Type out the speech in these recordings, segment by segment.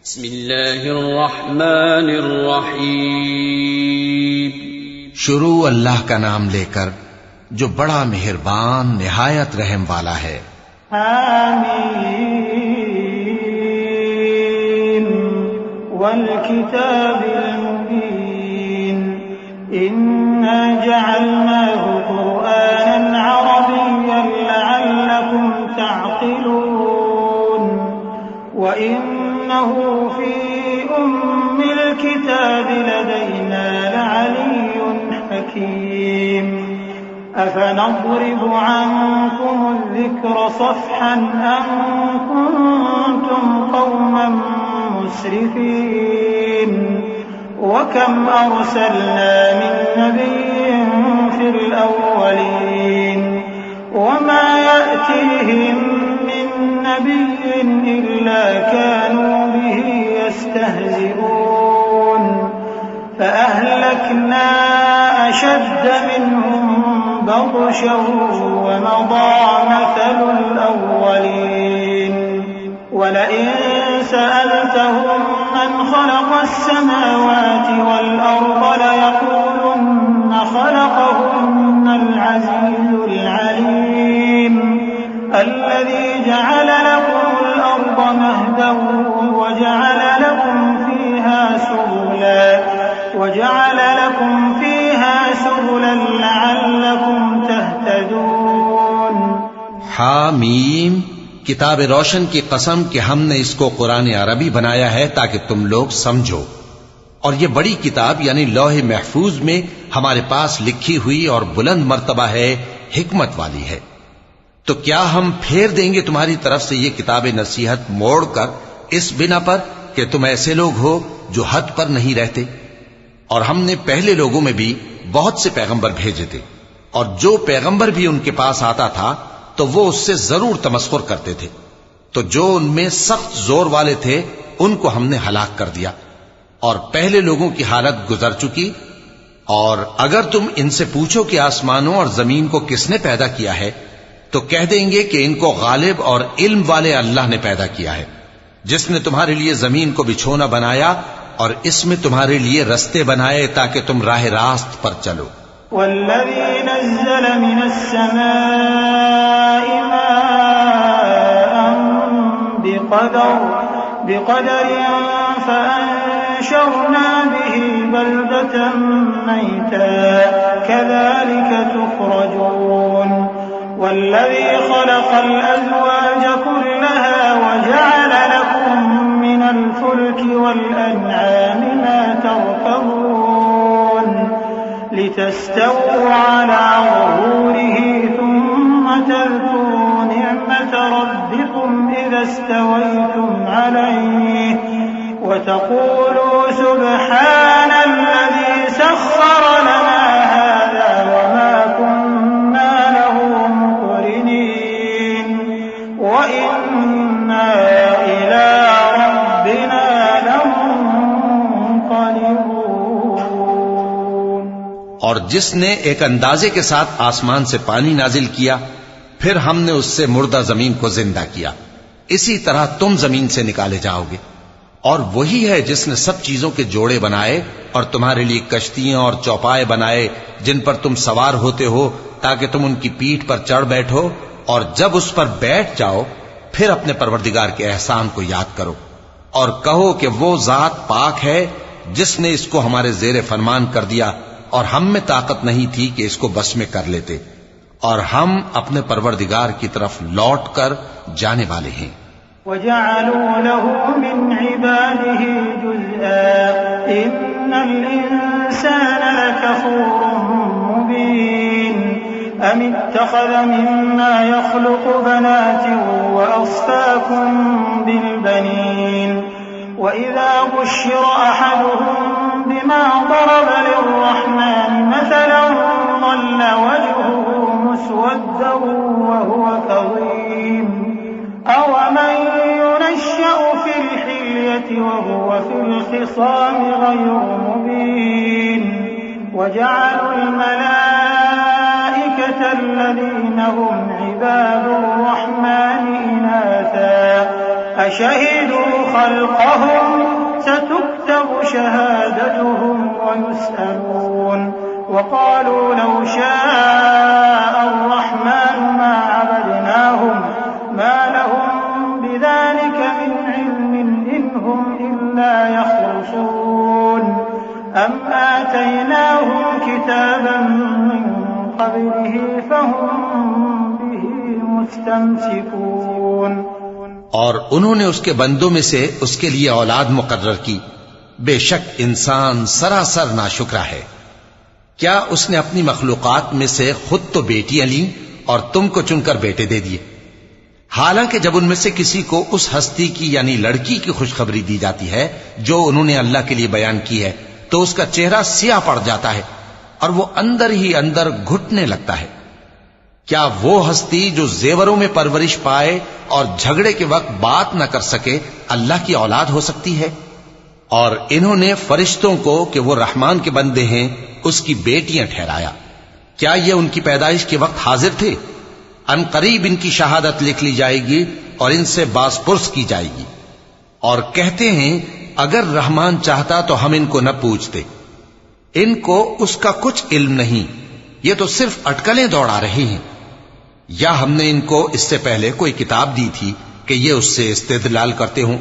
बिस्मिल्लाहिर्रहमानिर्रहीम। शुरू अल्लाह का नाम लेकर जो बड़ा मेहरबान निहायत रहम वाला है। आमीन वल किताबिल मुबीन इन्ना जअलनाहु कुरआनन अरबिय्यन लअल्लकुम तअक़िलून व इन्नहु फी उम्मिल किताबि लदैना लअलिय्युन हकीम। अफनضرب عنكم الذكر صفحا أن كنتم قوما مسرفين وكم أرسلنا من نبي في الأولين وما يأتيهم من نبي إلا كانوا به يستهزئون فأهلكنا أشد منهم بطشا ومضى مثل الأولين ولئن سألتهم من خلق السماوات والأرض ليقولن خلقهن العزيز العليم الذي جعل لكم الأرض مهدا وجعل لكم فيها سبلا لعلكم تهتدون। हामीम किताब रोशन की कसम कि हमने इसको कुरान अरबी बनाया है ताकि तुम लोग समझो। और ये बड़ी किताब यानी लौह महफूज में हमारे पास लिखी हुई और बुलंद मर्तबा है, हिकमत वाली है। तो क्या हम फेर देंगे तुम्हारी तरफ से ये किताब नसीहत मोड़कर इस बिना पर कि तुम ऐसे लोग हो जो हद पर नहीं रहते। और हमने पहले लोगों में भी बहुत से पैगंबर भेजे थे और जो पैगंबर भी उनके पास आता था तो वो उससे जरूर तमस्खुर करते थे। तो जो उनमें सख्त जोर वाले थे उनको हमने हलाक कर दिया और पहले लोगों की हालत गुजर चुकी। और अगर तुम इनसे पूछो कि आसमानों और जमीन को किसने पैदा किया है तो कह देंगे कि इनको गालिब और इल्म वाले अल्लाह ने पैदा किया है, जिसने तुम्हारे लिए जमीन को बिछोना बनाया और इसमें तुम्हारे लिए रस्ते बनाए ताकि तुम राह रास्त पर चलो। वल्लज़ी नज़्ज़ल मिनस्समाइ माअन बिक़दरिन फ़अंशरना बिही बल्दतन मैता कज़ालिक तुख़रजून। वल्लज़ी ख़लक़ल अज़वाज कुल्लहा वजअल लकुम मिनल फुल्कि वल अनआमि मा तर्कबून लितस्तवू अला ज़ुहूरिही थुम्मा तज़कुरू निअमत रब्बिकुम इज़ा इस्तवैतुम अलैहि व तक़ूलू सुब्हानल्लज़ी सख़्ख़र लना हाज़ा व मा कुन्ना लहु मुक़रिनीन व इन्ना इला रब्बिना लमुन्क़लिबून। और जिसने एक अंदाजे के साथ आसमान से पानी नाजिल किया फिर हमने उससे मुर्दा जमीन को जिंदा किया, इसी तरह तुम जमीन से निकाले जाओगे। और वही है जिसने सब चीजों के जोड़े बनाए और तुम्हारे लिए कश्तियां और चौपाए बनाए जिन पर तुम सवार होते हो ताकि तुम उनकी पीठ पर चढ़ बैठो और जब उस पर बैठ जाओ फिर अपने परवरदिगार के एहसान को याद करो और कहो कि वो जात पाक है जिसने इसको हमारे जेरे फरमान कर दिया और हम में ताकत नहीं थी कि इसको बस में कर लेते। और हम अपने परवरदिगार की तरफ लौट कर जाने वाले हैं। वजअलू लहू मिन इबादिही जुज़आ इन्नल इंसान लकफूरुन मुबीन अम इत्तख़ज़ मिम्मा यख़्लुक़ु बनातिन व अस्फ़ाकुम बिल बनीन व इज़ा बुश्शिर अहदुहुम बिमा ضرب लिर्रहमान मसलन ظل वजहुहु मुस्वद्दन वहुव कज़ीम अवमन युनश्शअ फ़िल हिल्यति वहुव फ़िल ख़िसाम ग़ैरु मुबीन वजअलुल मलाइकत الذين هم عباد الرحمن إناثا أشهدوا خلقهم ستكتب شهادتهم ويسألون وقالوا لو شاء الرحمن ما عبدناهم ما لهم بذلك من علم إن هم إلا يخرصون أم آتيناهم كتابا من قبله فهم به مستمسكون। और उन्होंने उसके बंदों में से उसके लिए औलाद मुकर्रर की। बेशक इंसान सरासर नाशुक्रा है। क्या उसने अपनी मखलूकात में से खुद तो बेटियां ली और तुमको चुनकर बेटे दे दिए? हालांकि जब उनमें से किसी को उस हस्ती की यानी लड़की की खुशखबरी दी जाती है जो उन्होंने अल्लाह के लिए बयान की है तो उसका चेहरा सियाह पड़ जाता है और वो अंदर ही अंदर घुटने लगता है। क्या वो हस्ती जो जेवरों में परवरिश पाए और झगड़े के वक्त बात न कर सके अल्लाह की औलाद हो सकती है? और इन्होंने फरिश्तों को कि वो रहमान के बंदे हैं उसकी बेटियां ठहराया। क्या ये उनकी पैदाइश के वक्त हाजिर थे? अनकरीब इनकी शहादत लिख ली जाएगी और इनसे बासपुर्स की जाएगी। और कहते हैं अगर रहमान चाहता तो हम इनको न पूछते। इनको उसका कुछ इल्म नहीं, ये तो सिर्फ अटकलें दौड़ा रहे हैं। या हमने इनको इससे पहले कोई किताब दी थी कि ये उससे इस्तेदलाल करते हों?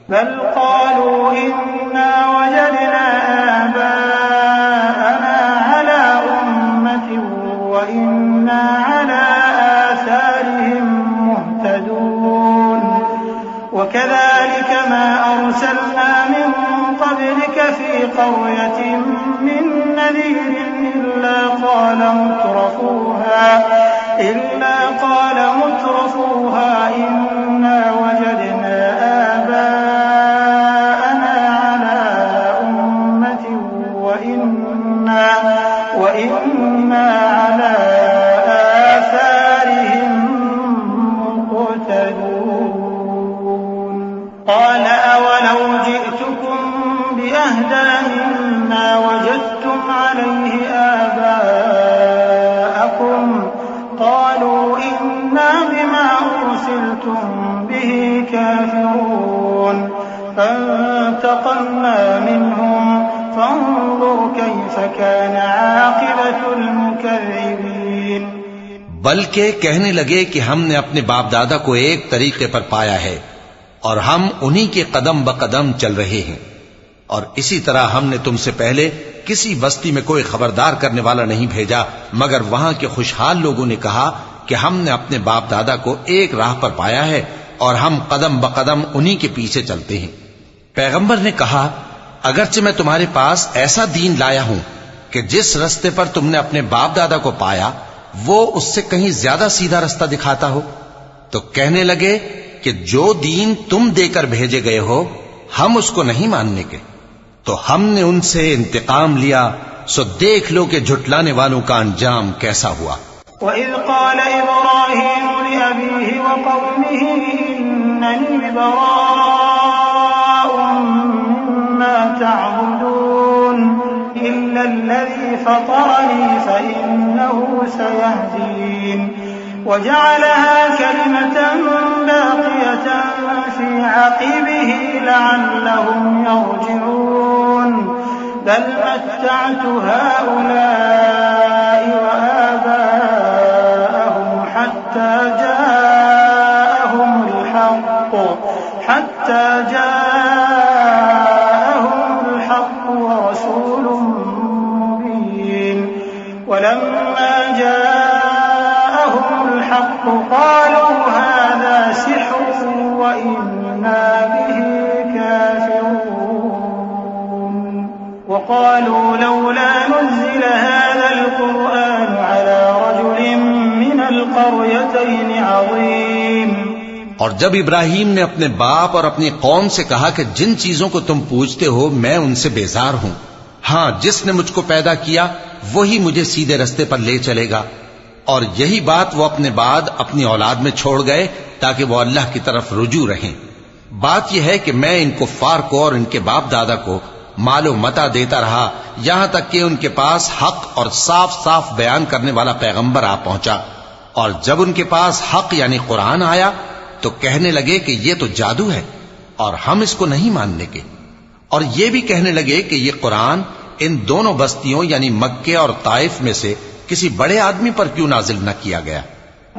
बल क़ालू इन्ना वजदना आबाअना अला उम्मतिन व इन्ना अला आसारिहिम मुहतदून व कज़ालिक मा अरसलना मिन क़ब्लिक फी क़र्यतिन मिन नज़ीरिन इल्ला क़ाल मुत्रफूहा इन्ना वजदना आबाअना अला उम्मतिन व इन्ना अला आसारिहिम मुक़तदून। क़ाल अवलौ जि'तुकुम बिअहदा मिम्मा वजदतुम अलैहि आबाअकुम क़ालू इन्ना बिमा उरसिलतुम बिही काफ़िरून फंतक़म्ना मिनहुम फंज़ुर कैफ़ कान आक़िबतुल मुकज़्ज़िबीन। बल्कि कहने लगे कि हमने अपने बाप दादा को एक तरीके पर पाया है और हम उन्हीं के कदम ब कदम चल रहे हैं। और इसी तरह हमने तुमसे पहले किसी बस्ती में कोई खबरदार करने वाला नहीं भेजा मगर वहां के खुशहाल लोगों ने कहा कि हमने अपने बाप दादा को एक राह पर पाया है और हम कदम ब कदम उन्हीं के पीछे चलते हैं। पैगंबर ने कहा अगरचे मैं तुम्हारे पास ऐसा दीन लाया हूं कि जिस रास्ते पर तुमने अपने बाप दादा को पाया वो उससे कहीं ज्यादा सीधा रास्ता दिखाता हो, तो कहने लगे कि जो दीन तुम देकर भेजे गए हो हम उसको नहीं मानने के। तो हमने उनसे इंतकाम लिया, सो देख लो कि झुटलाने वालों का अंजाम कैसा हुआ। वइज़ क़ाल इब्राहीम लिअबीहि व क़ौमिहि इन्ननी बराअुम मिम्मा तअबुदून इल्ला अल्लज़ी फ़तरनी फ़इन्नहु सयहदीन वजअलहा कलिमतन बाक़ियतन फ़ी अक़िबिहि लअल्लहुम यरजिऊन बल मत्तअतु हाउलाइ व आबाअहुम हत्ता जाअहुमुल हक़्क़ व रसूलुम मुबीन वलम्मा जाअहुमुल हक़्क़ क़ालू हाज़ा सिह्रुन व इन्ना बिही काफ़िरून वक़ालू लौला नुज़्ज़िला हाज़ल क़ुरआन अला रजुलिन मिनल क़रयतैन अज़ीम। और जब इब्राहीम ने अपने बाप और अपनी कौम से कहा कि जिन चीजों को तुम पूजते हो मैं उनसे बेजार हूं, हां जिसने मुझको पैदा किया वही मुझे सीधे रास्ते पर ले चलेगा। और यही बात वो अपने बाद अपनी औलाद में छोड़ गए ताकि वो अल्लाह की तरफ रुजू रहें। बात यह है कि मैं इन कुफ्फार को और इनके बाप दादा को मालो मता देता रहा यहां तक कि उनके पास हक और साफ साफ बयान करने वाला पैगंबर आ पहुंचा। और जब उनके पास हक यानी कुरान आया तो कहने लगे कि ये तो जादू है और हम इसको नहीं मानने के। और ये भी कहने लगे कि ये कुरान इन दोनों बस्तियों यानी मक्के और ताइफ में से किसी बड़े आदमी पर क्यों नाजिल न किया गया?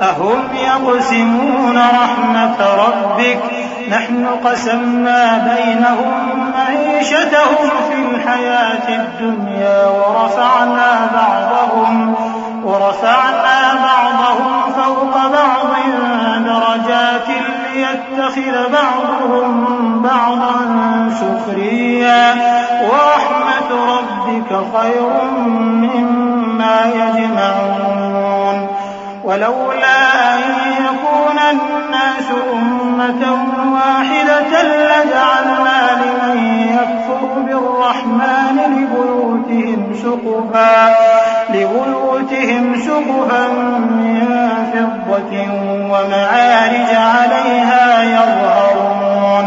अहुम यक़सिमून रहमत रब्बिक नहनु क़समना बैनहुम मईशतहुम फिल हयातिद दुनिया वरफ़अना बअदहुम फ़ौक़ बअदिन दरजातिन लियत्तख़िज़ बअदुहुम बअदन सुख़रिय्या वरहमत रब्बिक ख़ैरुम मिम्मा यजमऊन ولولا أن يكون الناس أمة واحدة لجعلنا لمن يكفر بالرحمن لبيوتهم سقفا من فضة ومعارج عليها يظهرون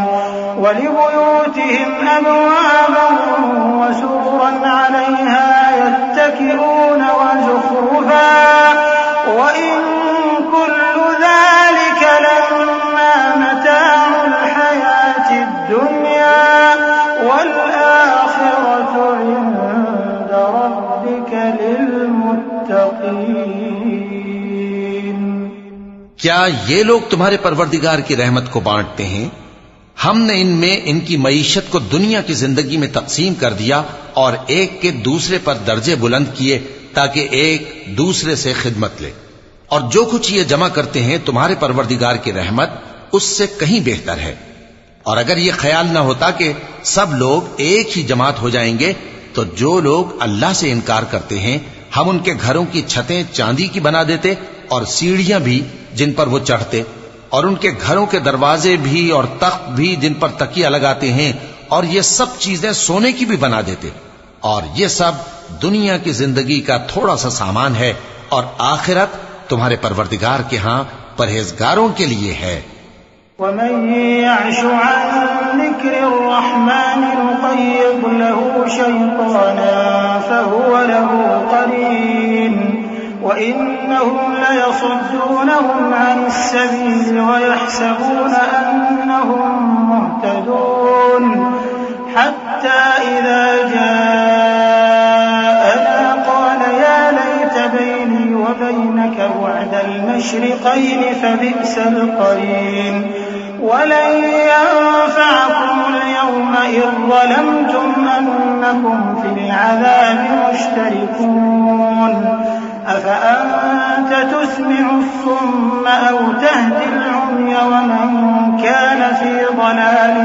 ولبيوتهم أبوابا وسررا عليها يتكئون وزخرفا وإن كل ذلك لما متاع الحياة الدنيا والآخرة عند ربك للمتقين। क्या ये लोग तुम्हारे परवरदिगार की रहमत को बांटते हैं? हमने इनमें इनकी मईशत को दुनिया की जिंदगी में तकसीम कर दिया और एक के दूसरे पर दर्जे बुलंद किए ताकि एक दूसरे से खिदमत ले। और जो कुछ ये जमा करते हैं तुम्हारे परवरदिगार की रहमत उससे कहीं बेहतर है। और अगर ये ख्याल न होता कि सब लोग एक ही जमात हो जाएंगे तो जो लोग अल्लाह से इनकार करते हैं हम उनके घरों की छतें चांदी की बना देते और सीढ़ियां भी जिन पर वो चढ़ते और उनके घरों के दरवाजे भी और तख्त भी जिन पर तकिया लगाते हैं और ये सब चीजें सोने की भी बना देते। और ये सब दुनिया की जिंदगी का थोड़ा सा सामान है और आखिरत तुम्हारे परवरदिगार के हां परहेजगारों के लिए है। वमन यअश अन ज़िक्रिर्रहमान नुक़य्यिद लहू शैतानन फहुव लहू क़रीन वइन्नहुम लयसुद्दूनहुम अनिस्सबील वयहसबून अन्नहुम मुहतदून हत्ता इज़ा जाअना क़ाल या लैत बैनी वबैनक बु'द المشرقين فبئس القرين ولن ينفعكم اليوم إذ ظلمتم أنكم في العذاب مشتركون أفأنت تسمع الصم أو تهدي العمي ومن كان في ضلال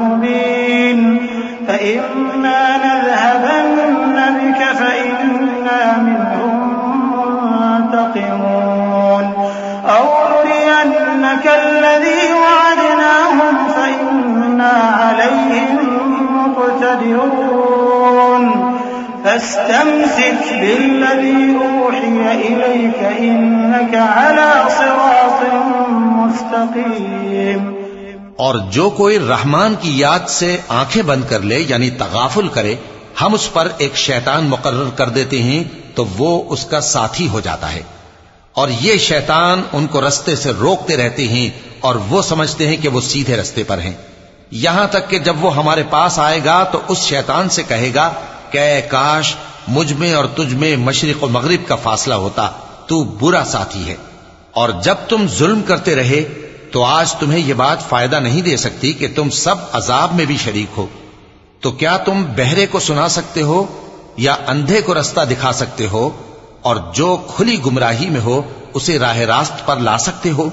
مبين فإما نذهبن بك فإنا منهم منتقمون أو نرينك الذي وعدناهم فإنا عليهم مقتدرون فاستمسك بالذي أوحي إليك إنك على صراط مستقيم। और जो कोई रहमान की याद से आंखें बंद कर ले यानी तगाफुल करे हम उस पर एक शैतान मुकर्रर कर देते हैं तो वो उसका साथी हो जाता है और ये शैतान उनको रास्ते से रोकते रहते हैं और वो समझते हैं कि वो सीधे रास्ते पर हैं। यहां तक कि जब वो हमारे पास आएगा तो उस शैतान से कहेगा कि काश मुझ में और तुझ में मशरिक और मगरिब का फासला होता, तू बुरा साथी है। और जब तुम जुल्म करते रहे तो आज तुम्हें यह बात फायदा नहीं दे सकती कि तुम सब अजाब में भी शरीक हो। तो क्या तुम बहरे को सुना सकते हो या अंधे को रास्ता दिखा सकते हो और जो खुली गुमराही में हो उसे राह रास्त पर ला सकते हो?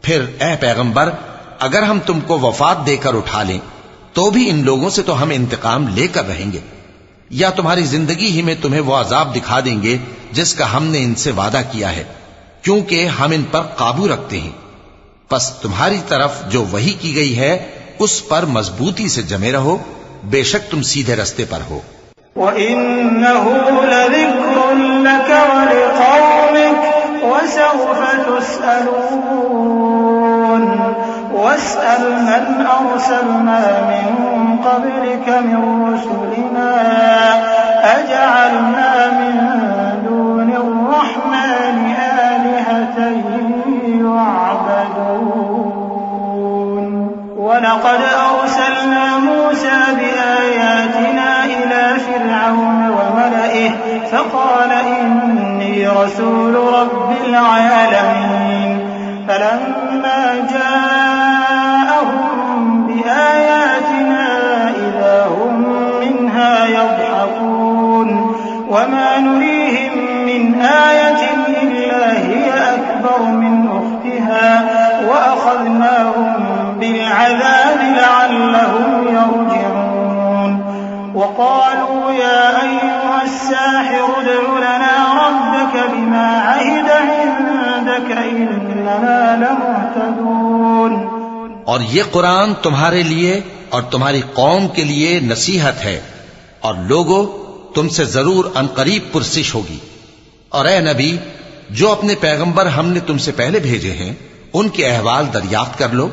फिर ए पैगंबर अगर हम तुमको वफात देकर उठा लें तो भी इन लोगों से तो हम इंतकाम लेकर रहेंगे या तुम्हारी जिंदगी ही में तुम्हें वो अजाब दिखा देंगे जिसका हमने इनसे वादा किया है, क्योंकि हम इन पर काबू रखते हैं। बस तुम्हारी तरफ जो वही की गई है उस पर मजबूती से जमे रहो, बेशक तुम सीधे रास्ते पर हो। वइन्नहु लज़िक्रुन लक वलिक़ौमिक वसौफ़ तुस्अलून वस्अल मन अरसलना मिन क़ब्लिक मिन रुसुलिना अजअलना मिन दूनिर रहमानि आलिहतन युअबदून वलक़द अरसलना मूसा बिआयातिना يهتدون। और ये कुरान तुम्हारे लिए और तुम्हारी कौम के लिए नसीहत है, और लोगों तुमसे जरूर अनकरीब पुरसिश होगी। और ए नबी, जो अपने पैगंबर हमने तुमसे पहले भेजे हैं उनके अहवाल दरियाफ्त कर लो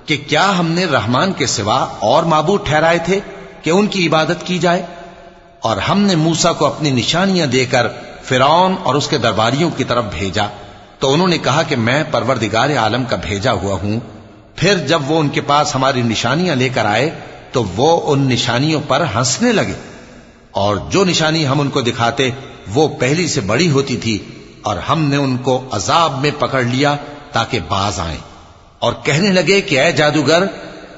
कि क्या हमने रहमान के सिवा और माबूद ठहराए थे कि उनकी इबादत की जाए। और हमने मूसा को अपनी निशानियां देकर फिरौन और उसके दरबारियों की तरफ भेजा, तो उन्होंने कहा कि मैं परवरदिगार आलम का भेजा हुआ हूं। फिर जब वो उनके पास हमारी निशानियां लेकर आए तो वो उन निशानियों पर हंसने लगे, और जो निशानी हम उनको दिखाते वो पहली से बड़ी होती थी, और हमने उनको अजाब में पकड़ लिया ताकि बाज आएं। और कहने लगे कि ऐ जादूगर,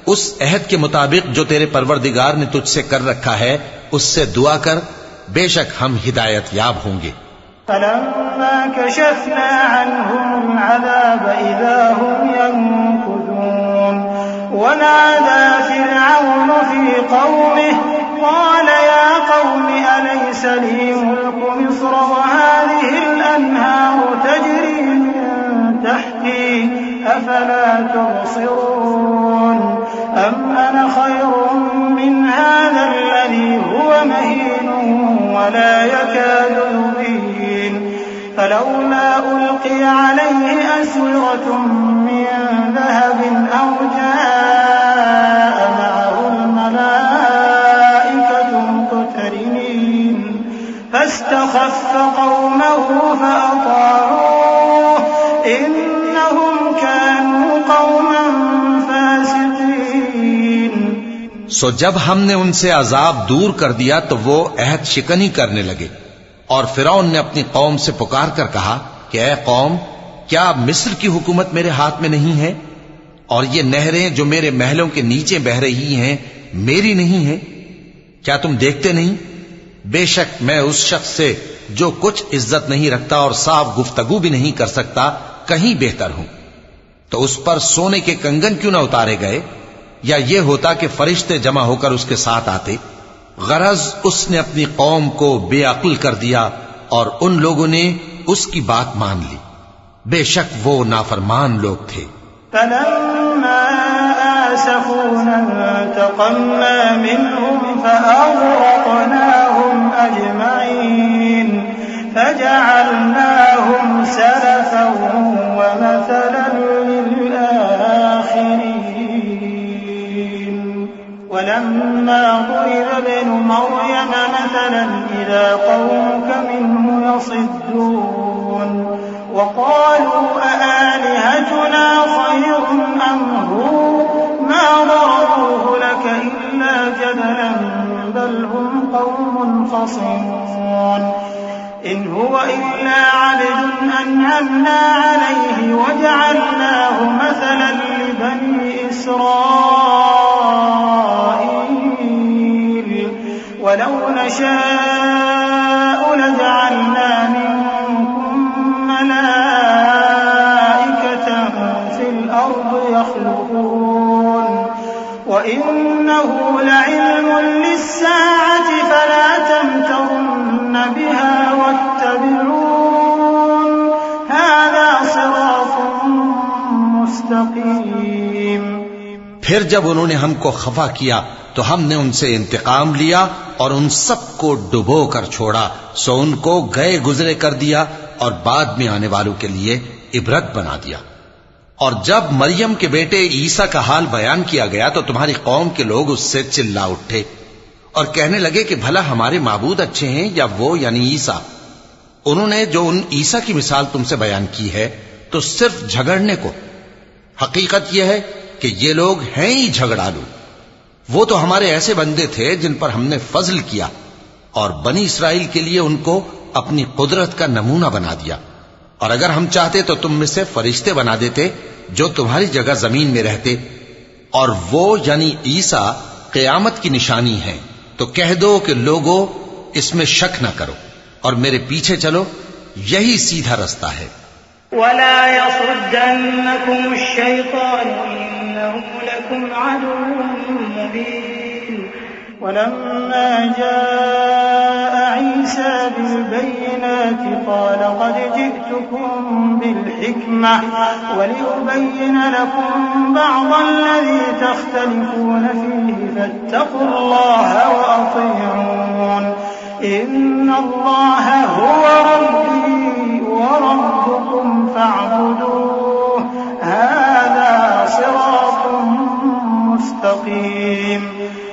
उस अहद के मुताबिक जो तेरे परवरदिगार ने तुझसे कर रखा है उससे दुआ कर, बेशक हम हिदायत याब होंगे। फलम्मा कशफना अन्हुम अज़ाब इज़ा हुम यनकुसून वनादा फिरऔन फी कौमिहि क़ाल या कौमि अलैस ली मुल्कु मिस्र वहाज़िहिल अन्हारु तजरी मिन तहती अफला तुबसिरून अम अना खैरुम मिन हाज़ा हुवा महीनुन वला यकादु युबीन फलौला उल्क़िया अलैहि अस्विरतुम मिन ज़हबिन औ जाअ मअहुल मलाइकतु मुक़्तरिनीन फस्तख़फ़्फ़ क़ौमहु फ़अताऊह इन्नहुम कानू क़ौमन फ़ासिक़ीन। सो जब हमने उनसे अजाब दूर कर दिया तो वो अहद शिकनी करने लगे, और फिरौन ने अपनी कौम से पुकार कर कहा कि ऐ कौम, क्या मिस्र की हुकूमत मेरे हाथ में नहीं है, और ये नहरें जो मेरे महलों के नीचे बह रही हैं मेरी नहीं है? क्या तुम देखते नहीं? बेशक मैं उस शख्स से जो कुछ इज्जत नहीं रखता और साफ गुफ्तगू भी नहीं कर सकता कहीं बेहतर हूं। तो उस पर सोने के कंगन क्यों न उतारे गए, या ये होता कि फरिश्ते जमा होकर उसके साथ आते। गरज उसने अपनी कौम को बेअक्ल कर दिया और उन लोगों ने उसकी बात मान ली। बेशक वो नाफरमान लोग थे। फलम्मा आसफूना इंतक़म्ना मिनहुम फअग़रक़नाहुम अजमईन फजअलनाहुम सलफन व मसलन लिलआखिरीन वलम्मा ضرب ابن مريم مثلا إذا قومك منه يصدون وقالوا أآلهتنا خير أم هو ما ضربوه لك إلا جدلا بل هم قوم خصمون إن هو إلا عبد أنعمنا عليه وجعلناه مثلا لبني إسرائيل ولو نشاء لجعلنا منكم ملائكة في الأرض يخلقون وإنه لعلم للساعة فلا تمترن بها واتبعون هذا صراط मुस्तकीम। फिर जब उन्होंने हमको खफा किया तो हमने उनसे इंतकाम लिया और उन सबको डुबो कर छोड़ा, सो उनको गए गुजरे कर दिया और बाद में आने वालों के लिए इबरत बना दिया। और जब मरियम के बेटे ईसा का हाल बयान किया गया तो तुम्हारी कौम के लोग उससे चिल्ला उठे और कहने लगे कि भला हमारे माबूद अच्छे हैं या वो यानी ईसा। उन्होंने जो उन ईसा की मिसाल तुमसे बयान की है तो सिर्फ झगड़ने को। हकीकत यह है कि ये लोग हैं ही झगड़ालू। वो तो हमारे ऐसे बंदे थे जिन पर हमने फजल किया और बनी इसराइल के लिए उनको अपनी कुदरत का नमूना बना दिया। और अगर हम चाहते तो तुम में से फरिश्ते बना देते जो तुम्हारी जगह जमीन में रहते, और वो यानी ईसा क़यामत की निशानी है। तो कह दो कि लोगों इसमें शक न करो और मेरे पीछे चलो, यही सीधा रास्ता है। वला यसुद्दन्नकुम अश्शैतानु इन्नहु लकुम अदुव्वुन मुबीन वलम्मा जाअ ईसा बिलबय्यिनात क़ाल क़द जि'तुकुम बिलहिक्मह वलिउबय्यिन लकुम बअदल्लज़ी तख्तलिफून फ़ीहि फत्तक़ुल्लाह वअतीऊन इन्नल्लाह हुवा रब्बी व रब्बुकुम फ़अबुदूह हाज़ा सिरातुम मुस्तक़ीम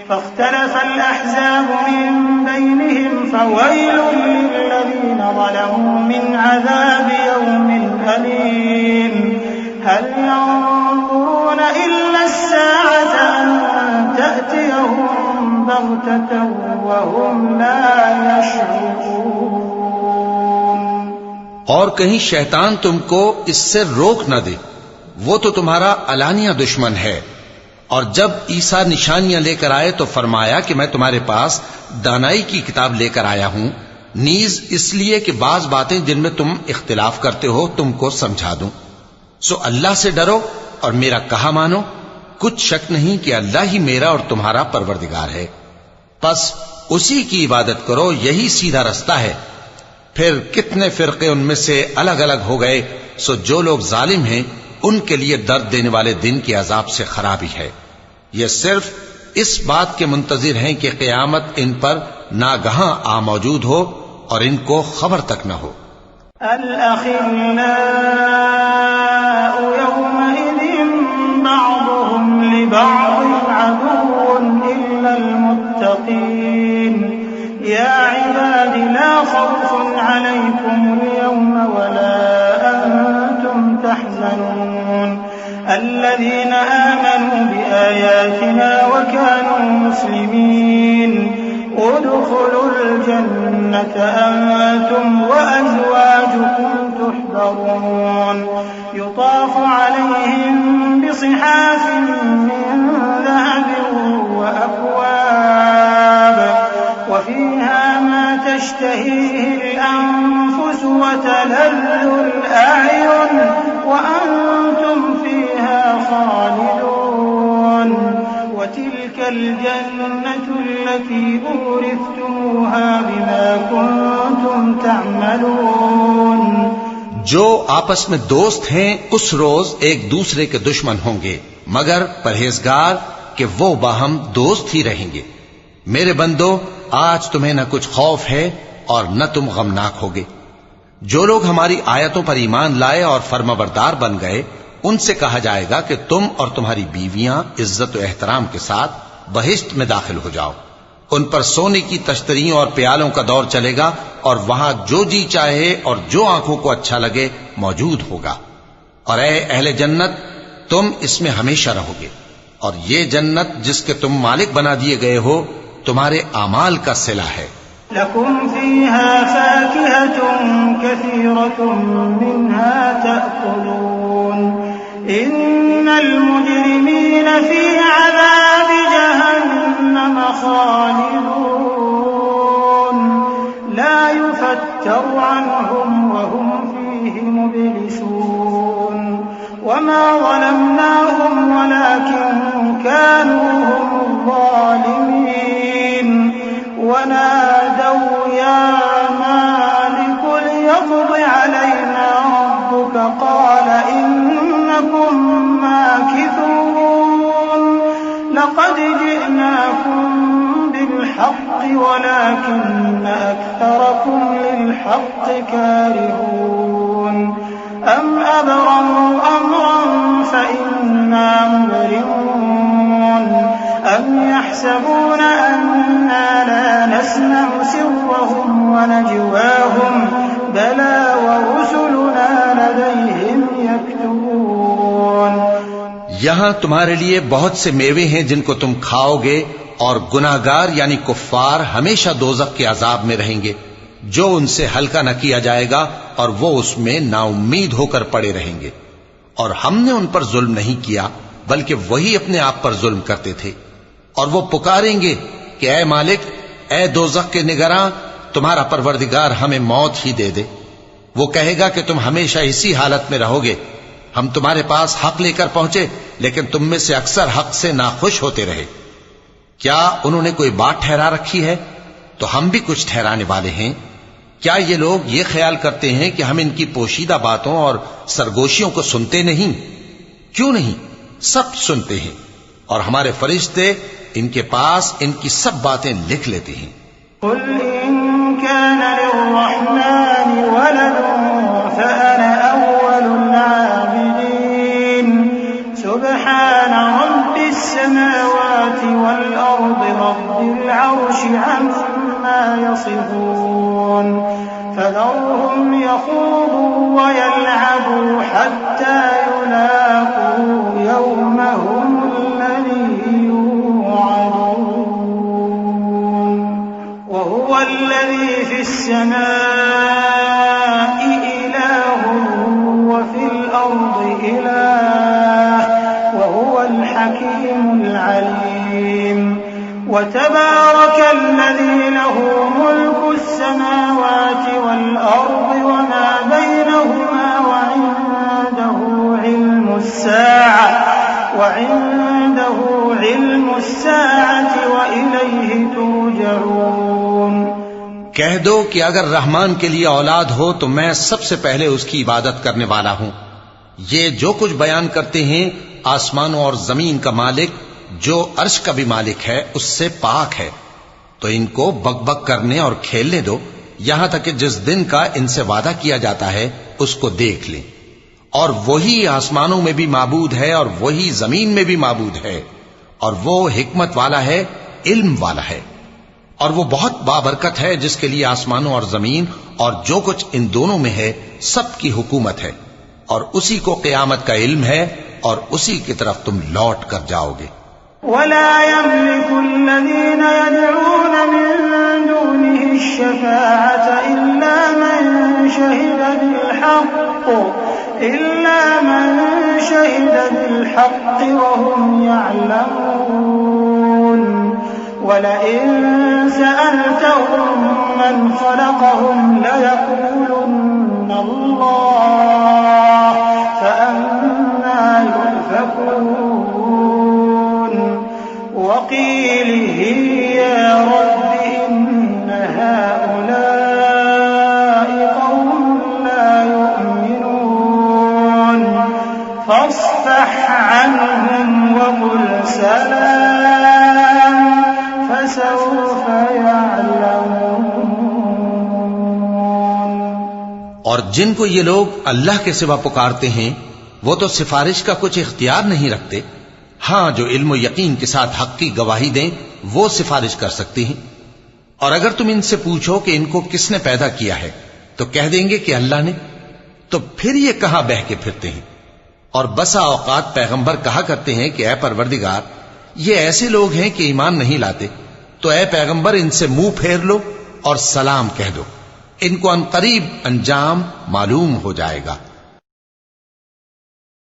فاختلف الأحزاب من بينهم فويل للذين ظلموا من عذاب يوم أليم هل ينظرون إلا الساعة أن تأتيهم بغتة وهم لا يشعرون। और कहीं शैतान तुमको इससे रोक न दे, वो तो तुम्हारा अलानिया दुश्मन है। और जब ईसा निशानियां लेकर आए तो फरमाया कि मैं तुम्हारे पास दानाई की किताब लेकर आया हूं, नीज इसलिए कि बाज बातें जिनमें तुम इख्तिलाफ करते हो तुमको समझा दूं। सो अल्लाह से डरो और मेरा कहा मानो, कुछ शक नहीं कि अल्लाह ही मेरा और तुम्हारा परवरदिगार है, बस उसी की इबादत करो, यही सीधा रास्ता है। फिर कितने फिरके उनमें से अलग अलग हो गए। सो जो लोग जालिम हैं उनके लिए दर्द देने वाले दिन के अजाब से खराबी है। ये सिर्फ इस बात के मुंतजिर हैं कि क़यामत इन पर नागहां आ मौजूद हो और इनको खबर तक न हो। अल-अखिल्लाउ यौमइज़िन बअदुहुम लिबअदिन अदुव्वुन इल्लल मुत्तक़ीन या इबादी ला खौफुन अलैकुमुल यौमा वला अंतुम तहज़नून الذين آمنوا بآياتنا وكانوا مسلمين ادخلوا الجنة أنتم وأزواجكم تحبرون يطاف عليهم بصحاف من ذهب وأكواب وفيها ما تشتهيه الأنفس وتلذ الأعين وأنتم فيها خالدون وتلك الجنة التي أورثتموها بما كنتم تعملون। जो आपस में दोस्त हैं उस रोज एक दूसरे के दुश्मन होंगे, मगर परहेजगार कि वो बाहम दोस्त ही रहेंगे। मेरे बंदो, आज तुम्हें न कुछ खौफ है और न तुम गमनाक होगे। जो लोग हमारी आयतों पर ईमान लाए और फर्माबरदार बन गए, उनसे कहा जाएगा कि तुम और तुम्हारी बीवियां इज्जत और एहतराम के साथ बहिश्त में दाखिल हो जाओ। उन पर सोने की तश्तरियों और प्यालों का दौर चलेगा और वहां जो जी चाहे और जो आंखों को अच्छा लगे मौजूद होगा। और ऐ अहले जन्नत, तुम इसमें हमेशा रहोगे। और ये जन्नत जिसके तुम मालिक बना दिए गए हो, तुम्हारे आमाल का सिला है। लकुम फीहा फाकिहतुन कसीरतुन मिन्हा तअकुलून इन्नल मुजरिमीन फी अज़ाबि जहन्नम खालिदून ला युफत्तरु अन्हुम वहुम फीहि मुब्लिसून वमा ज़लमनाहुम वलाकिन कानू हुमुज़ ज़ालिमीन वनादौ या मालिक लियक़्दि अलैना रब्बुक क़ाल इन्नकुम माकिथून लक़द जि'नाकुम बिल्हक़्क़ि वलाकिन्न अक्थरकुम लिल्हक़्क़ि कारिहून अम अबरमू अम्रन फ़इन्ना मुबरिमून अम यहसबून अन्ना ला नस्मअ सिर्रहम वनजवाहम बला वरुसुलुना लदैहिम यक्तुबून। यहां तुम्हारे लिए बहुत से मेवे हैं जिनको तुम खाओगे, और गुनाहगार यानी कुफ्फार हमेशा दोज़ख के अजाब में रहेंगे, जो उनसे हल्का न किया जाएगा और वो उसमें नाउम्मीद होकर पड़े रहेंगे। और हमने उन पर जुल्म नहीं किया, बल्कि वही अपने आप पर जुल्म करते थे। और वो पुकारेंगे कि ऐ मालिक, ऐ दोज़ख के निगरां, तुम्हारा परवरदिगार हमें मौत ही दे दे। वो कहेगा कि तुम हमेशा इसी हालत में रहोगे। हम तुम्हारे पास हक लेकर पहुंचे, लेकिन तुम में से अक्सर हक से नाखुश होते रहे। क्या उन्होंने कोई बात ठहरा रखी है? तो हम भी कुछ ठहराने वाले हैं। क्या ये लोग ये ख्याल करते हैं कि हम इनकी पोशीदा बातों और सरगोशियों को सुनते नहीं? क्यों नहीं, सब सुनते हैं और हमारे फरिश्ते इनके पास इनकी सब बातें लिख लेते हैं। कुल इन कान लिर्रहमानि वलदुन फअना अव्वलुल आबिदीन सुब्हान रब्बिस समावाति वल अर्दि रब्बिल अर्शि अम्मा यसिफून फज़रहुम यख़ूदू व यलअबू हत्ता युलाक़ू यौमहुम अल्लज़ी युअदून वहुव अल्लज़ी फिस्समाइ इलाहुन व फिल अर्दि इलाह वहुवल हकीमुल अलीम वतबारकल्लज़ी लहू मुल्कुस समावाति वल अर्दि वमा बैनहुमा वइंदहु इल्मुस साअति व इलैहि तुरजऊन। कह दो कि अगर रहमान के लिए औलाद हो तो मैं सबसे पहले उसकी इबादत करने वाला हूं। ये जो कुछ बयान करते हैं आसमानों और जमीन का मालिक जो अर्श का भी मालिक है उससे पाक है। तो इनको बकबक करने और खेलने दो यहां तक कि जिस दिन का इनसे वादा किया जाता है उसको देख लें। और वही आसमानों में भी माबूद है और वही जमीन में भी माबूद है और वो हिकमत वाला है, इल्म वाला है और वो बहुत बाबरकत है जिसके लिए आसमानों और जमीन और जो कुछ इन दोनों में है सबकी हुकूमत है और उसी को क़यामत का इल्म है और उसी की तरफ तुम लौट कर जाओगे। वला यमलिकुल्लज़ीना यदऊन मिन दूनिहि श्शफ़ाअत इल्ला मन शहिदा बिलहक़्क़ वहुम यअलमून वलइन सअल्तहुम मन ख़लक़हुम लयक़ूलुन्ना अल्लाह फअन्ना युफ़कून वक़ीलिहि या रब्बि इन्न हाउलाइ क़ौमुन ला युमिनून फस्फ़ह अन्हुम वक़ुल सलाम फसौफ़ यअलमून। और जिनको ये लोग अल्लाह के सिवा पुकारते हैं वो तो सिफारिश का कुछ इख्तियार नहीं रखते। हां, जो इल्म और यकीन के साथ हक की गवाही दें वो सिफारिश कर सकती हैं। और अगर तुम इनसे पूछो कि इनको किसने पैदा किया है तो कह देंगे कि अल्लाह ने। तो फिर ये कहां बह के फिरते हैं। और बसा औकात पैगंबर कहा करते हैं कि ऐ परवरदिगार, ये ऐसे लोग हैं कि ईमान नहीं लाते, तो ऐ पैगंबर इनसे मुंह फेर लो और सलाम कह दो, इनको अनकरीब अंजाम मालूम हो जाएगा।